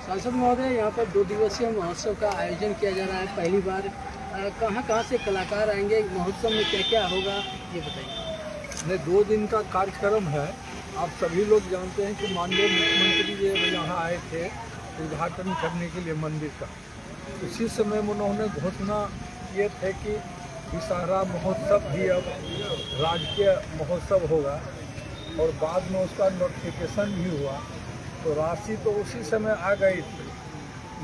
सांसद महोदय, यहाँ पर 2 दिवसीय महोत्सव का आयोजन किया जा रहा है पहली बार। कहाँ से कलाकार आएंगे, महोत्सव में क्या क्या होगा, ये बताइए। 2 दिन का कार्यक्रम है। आप सभी लोग जानते हैं कि माननीय मुख्यमंत्री जी यहाँ आए थे उद्घाटन करने के लिए मंदिर का। उसी समय उन्होंने घोषणा किए थे कि विषहरा महोत्सव भी अब राजकीय महोत्सव होगा, और बाद में उसका नोटिफिकेशन भी हुआ। तो राशि तो उसी समय आ गई थी,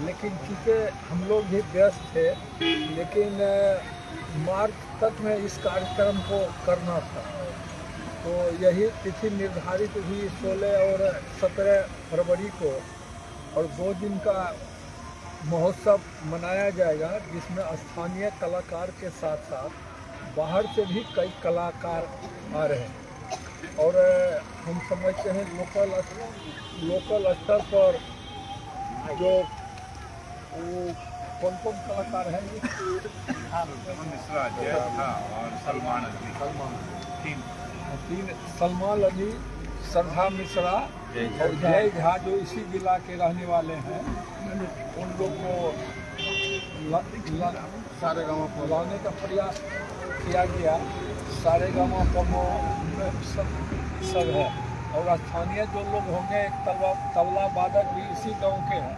लेकिन चूँकि हम लोग भी व्यस्त थे, लेकिन मार्च तक में इस कार्यक्रम को करना था। तो यही तिथि निर्धारित हुई 16 और 17 फरवरी को, और 2 दिन का महोत्सव मनाया जाएगा, जिसमें स्थानीय कलाकार के साथ साथ बाहर से भी कई कलाकार आ रहे हैं। और हम समझते हैं लोकल स्तर पर जो कौन कौन कलाकार हैं, और सलमान अली, श्रद्धा मिश्रा और जय झा, जो इसी जिला के रहने वाले हैं, उन लोग को सारे गाँव को लाने का प्रयास किया गया। सारे गाँव सब है, और स्थानीय जो लोग होंगे, एक तबला वादक भी इसी गांव के हैं,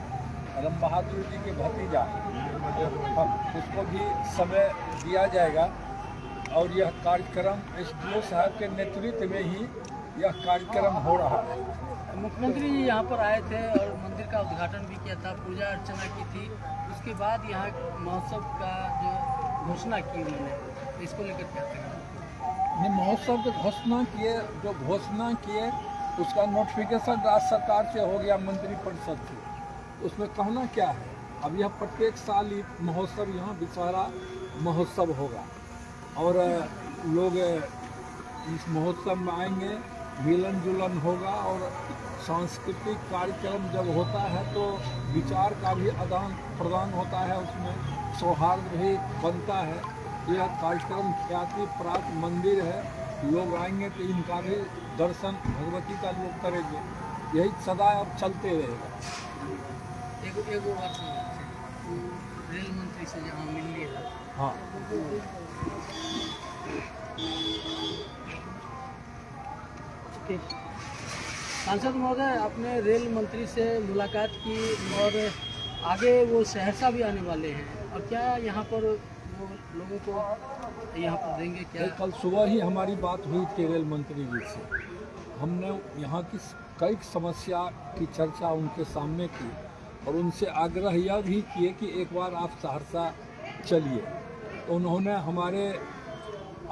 राम बहादुर जी के भतीजा, उसको भी समय दिया जाएगा। और यह कार्यक्रम SDO साहब के नेतृत्व में ही यह कार्यक्रम हो रहा है। मुख्यमंत्री जी यहाँ पर आए थे और मंदिर का उद्घाटन भी किया था, पूजा अर्चना की थी। उसके बाद यहाँ महोत्सव का जो घोषणा की उन्होंने, इसको लेकर क्या कहेंगे? महोत्सव की घोषणा किए उसका नोटिफिकेशन राज्य सरकार से हो गया, मंत्रिपरिषद से। उसमें कहना क्या है, अब यह प्रत्येक साल महोत्सव यहाँ विषहरा महोत्सव होगा, और लोग इस महोत्सव में आएंगे, मिलन जुलन होगा, और सांस्कृतिक कार्यक्रम जब होता है तो विचार का भी आदान प्रदान होता है, उसमें सौहार्द भी बनता है। यह कार्यक्रम ख्याति प्राप्त मंदिर है, लोग आएंगे तो इनका भी दर्शन भगवती का लोग करेंगे। यही सदा अब चलते रहेगा। एगो बात रेल मंत्री से जहाँ मिल लिया। हाँ, सांसद महोदय, आपने रेल मंत्री से मुलाकात की और आगे वो सहरसा भी आने वाले हैं, और क्या यहाँ पर वो लोगों को यहाँ पर देंगे क्या? कल सुबह ही हमारी बात हुई थी रेल मंत्री जी से। हमने यहाँ की कई समस्या की चर्चा उनके सामने की, और उनसे आग्रह यह भी किए कि एक बार आप सहरसा चलिए। तो उन्होंने हमारे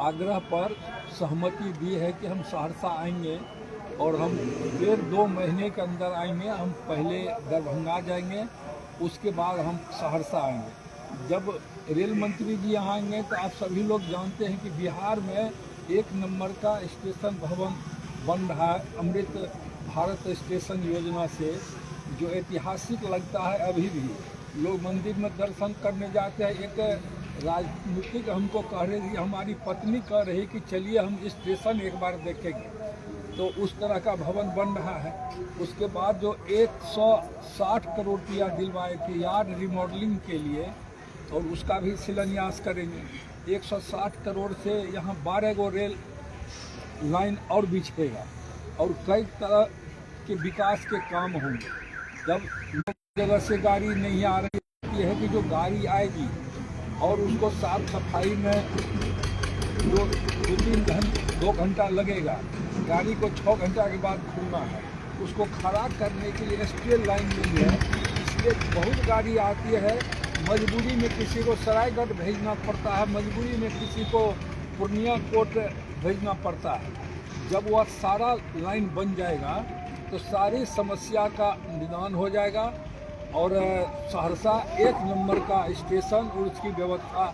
आग्रह पर सहमति दी है कि हम सहरसा आएंगे, और हम 1.5-2 महीने के अंदर आएंगे। हम पहले दरभंगा जाएंगे, उसके बाद हम सहरसा आएंगे। जब रेल मंत्री जी यहाँ आएंगे तो आप सभी लोग जानते हैं कि बिहार में 1 नंबर का स्टेशन भवन बन रहा है, अमृत भारत स्टेशन योजना से, जो ऐतिहासिक लगता है। अभी भी लोग मंदिर में दर्शन करने जाते हैं। एक राजनीतिक हमको कह रहे थे, हमारी पत्नी कह रही कि चलिए हम स्टेशन एक बार देखेंगे, तो उस तरह का भवन बन रहा है। उसके बाद जो 160 करोड़ रुपया दिलवाए थे यार्ड रिमॉडलिंग के लिए, और उसका भी शिलान्यास करेंगे। 160 करोड़ से यहाँ 12 गो रेल लाइन और बिछेगा, और कई तरह के विकास के काम होंगे। जब जगह से गाड़ी नहीं आ रही है कि जो गाड़ी आएगी और उसको साफ सफाई में जो 2 घंटा लगेगा, गाड़ी को 6 घंटा के बाद खुलना है, उसको खड़ा करने के लिए स्टील लाइन नहीं है, इसलिए बहुत गाड़ी आती है। मजबूरी में किसी को सरायगढ़ भेजना पड़ता है, मजबूरी में किसी को पूर्णिया कोट भेजना पड़ता है। जब वह सारा लाइन बन जाएगा तो सारी समस्या का निदान हो जाएगा, और सहरसा 1 नंबर का स्टेशन और उसकी व्यवस्था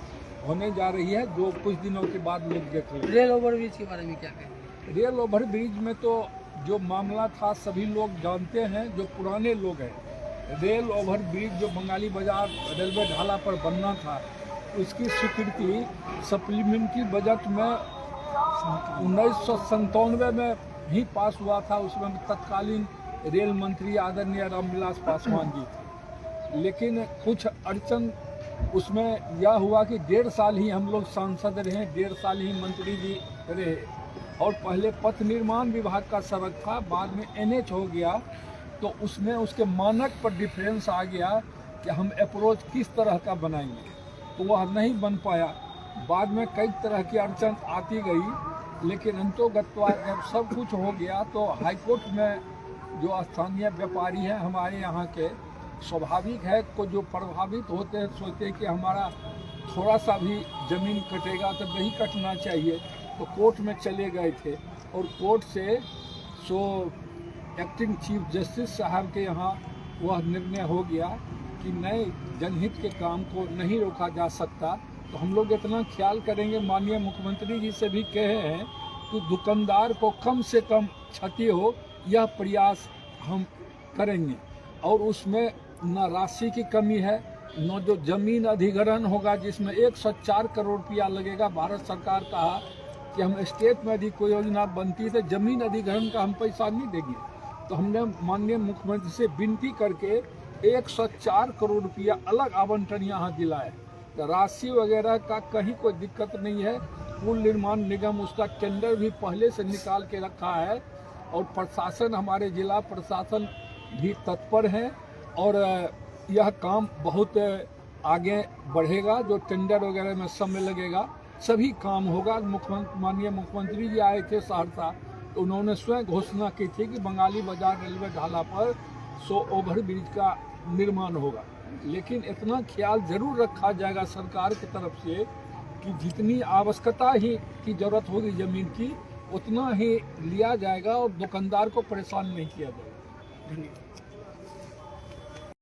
होने जा रही है, जो कुछ दिनों के बाद लोग देख लेंगे। रेल ओवरब्रिज के बारे में क्या कहेंगे? रेल ओवरब्रिज में तो जो मामला था सभी लोग जानते हैं, जो पुराने लोग हैं। रेल ओवरब्रिज जो बंगाली बाजार रेलवे ढाला पर बनना था, उसकी स्वीकृति सप्लीमेंट्री बजट में 1997 में ही पास हुआ था। उसमें तत्कालीन रेल मंत्री आदरणीय रामविलास पासवान जी थे, लेकिन कुछ अड़चन उसमें यह हुआ कि 1.5 साल ही हम लोग सांसद रहे, 1.5 साल ही मंत्री जी रहे, और पहले पथ निर्माण विभाग का सड़क था, बाद में NH हो गया, तो उसमें उसके मानक पर डिफरेंस आ गया कि हम अप्रोच किस तरह का बनाएंगे, तो वह नहीं बन पाया। बाद में कई तरह की अड़चन आती गई, लेकिन अंतोगत्वा जब सब कुछ हो गया तो हाईकोर्ट में जो स्थानीय व्यापारी हैं हमारे यहाँ के, स्वाभाविक है को जो प्रभावित होते हैं सोचते हैं कि हमारा थोड़ा सा भी ज़मीन कटेगा तो नहीं कटना चाहिए, तो कोर्ट में चले गए थे, और कोर्ट से एक्टिंग चीफ जस्टिस साहब के यहाँ वह निर्णय हो गया कि नए जनहित के काम को नहीं रोका जा सकता। तो हम लोग इतना ख्याल करेंगे, माननीय मुख्यमंत्री जी से भी कहे हैं कि दुकानदार को कम से कम क्षति हो, यह प्रयास हम करेंगे, और उसमें न राशि की कमी है, न जो जमीन अधिग्रहण होगा जिसमें 104 करोड़ रुपया लगेगा। भारत सरकार कहा कि हम स्टेट में यदि कोई योजना बनती है तो जमीन अधिग्रहण का हम पैसा नहीं देंगे, तो हमने माननीय मुख्यमंत्री से विनती करके 104 करोड़ रुपया अलग आवंटन यहाँ दिलाए, तो राशि वगैरह का कहीं कोई दिक्कत नहीं है। पुल निर्माण निगम उसका टेंडर भी पहले से निकाल के रखा है, और प्रशासन, हमारे जिला प्रशासन भी तत्पर है, और यह काम बहुत आगे बढ़ेगा। जो टेंडर वगैरह में समय लगेगा सभी काम होगा। माननीय मुख्यमंत्री जी आए थे सहरसा, तो उन्होंने स्वयं घोषणा की थी कि बंगाली बाजार रेलवे ढाला पर 100 ओवरब्रिज का निर्माण होगा, लेकिन इतना ख्याल जरूर रखा जाएगा सरकार की तरफ से कि जितनी आवश्यकता ही की जरूरत होगी ज़मीन की उतना ही लिया जाएगा, और दुकानदार को परेशान नहीं किया जाएगा। धन्यवाद।